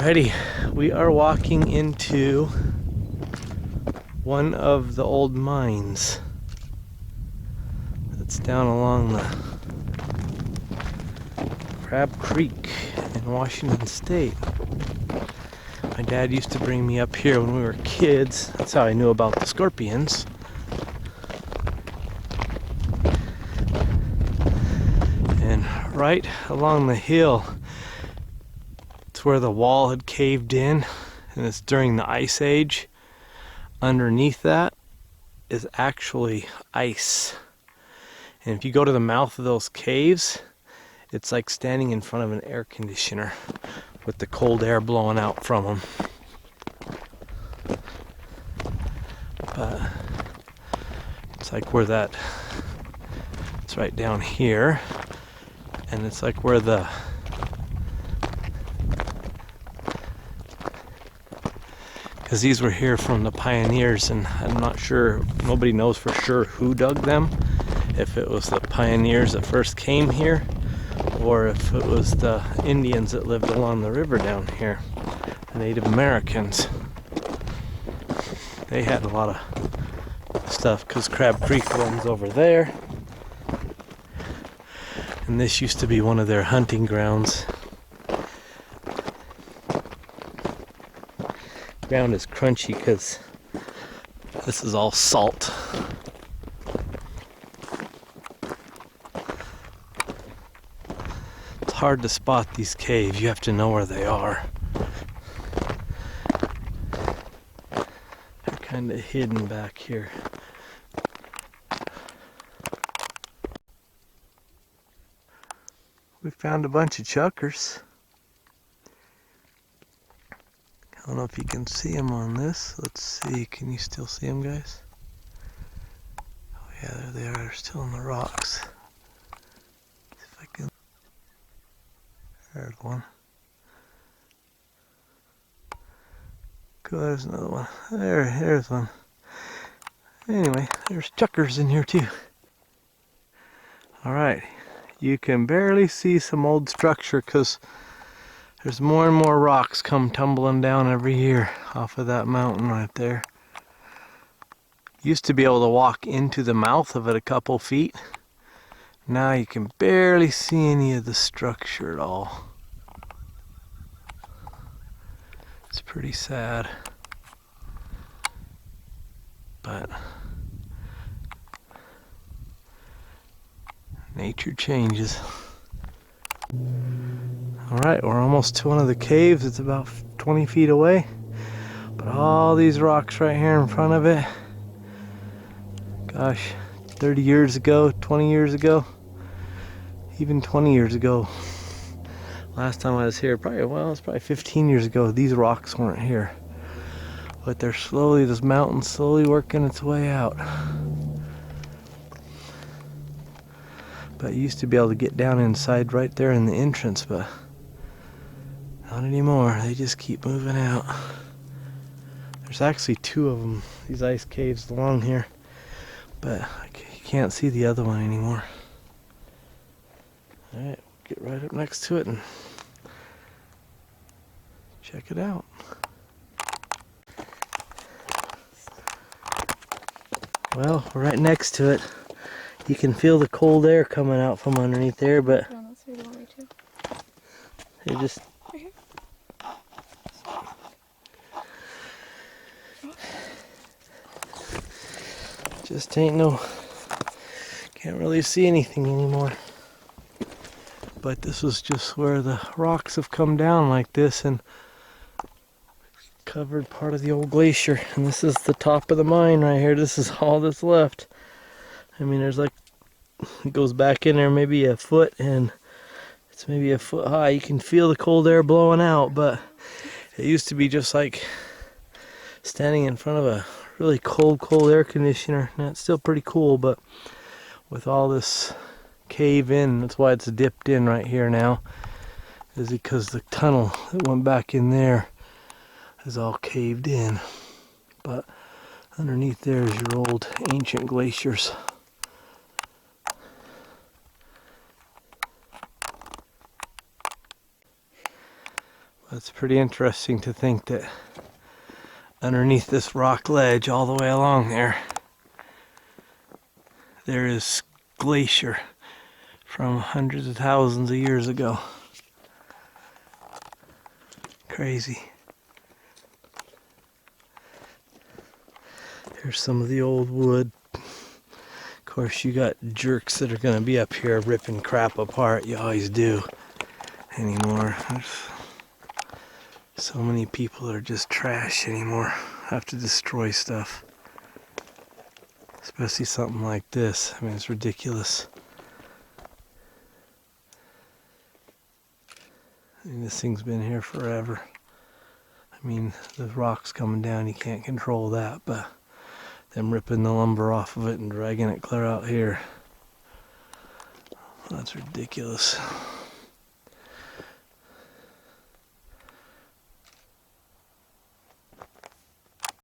Alrighty, we are walking into one of the old mines that's down along the Crab Creek in Washington State. My dad used to bring me up here when we were kids. That's how I knew about the scorpions. And right along the hill, it's where the wall had caved in, and it's during the Ice Age. Underneath that is actually ice. And if you go to the mouth of those caves, it's like standing in front of an air conditioner with the cold air blowing out from them. But it's like where that, it's right down here, and it's like where the because these were here from the pioneers, and I'm not sure, nobody knows for sure who dug them, if it was the pioneers that first came here or if it was the Indians that lived along the river down here, the Native Americans. They had a lot of stuff because Crab Creek runs over there, and this used to be one of their hunting grounds. Ground is crunchy because this is all salt. It's hard to spot these caves. You have to know where they are. They're kind of hidden back here. We found a bunch of chuckers. I don't know if you can see them on this. Let's see. Can you still see them, guys? Oh yeah, there they are. They're still in the rocks. See if I can. There's one. Cool. There's another one. There's one. Anyway, there's chuckers in here too. All right. You can barely see some old structure because there's more and more rocks come tumbling down every year off of that mountain right there. Used to be able to walk into the mouth of it a couple feet. Now you can barely see any of the structure at all. It's pretty sad. But nature changes. Alright, we're almost to one of the caves. It's about 20 feet away. But all these rocks right here in front of it, gosh, 30 years ago, 20 years ago, even 20 years ago. Last time I was here, it's probably 15 years ago, these rocks weren't here. But they're slowly, this mountain's slowly working its way out. But you used to be able to get down inside right there in the entrance, but not anymore. They just keep moving out. There's actually two of them, these ice caves along here, but you can't see the other one anymore. Alright, get right up next to it and check it out. Well, we're right next to it. You can feel the cold air coming out from underneath there, but they just ain't no, can't really see anything anymore. But this is just where the rocks have come down like this and covered part of the old glacier. And this is the top of the mine right here. This is all that's left. I mean, there's like, it goes back in there maybe a foot, and it's maybe a foot high. You can feel the cold air blowing out, but it used to be just like standing in front of a really cold air conditioner. Now it's still pretty cool, but with all this cave in, that's why it's dipped in right here now, is because the tunnel that went back in there is all caved in. But underneath there is your old ancient glaciers. It's pretty interesting to think that underneath this rock ledge all the way along there is Glacier from hundreds of thousands of years ago. Crazy. Here's some of the old wood. Of course, you got jerks that are going to be up here ripping crap apart. You always do anymore. There's so many people that are just trash anymore. Have to destroy stuff. Especially something like this. I mean, it's ridiculous. I mean, this thing's been here forever. I mean, the rock's coming down, you can't control that, but them ripping the lumber off of it and dragging it clear out here. That's ridiculous.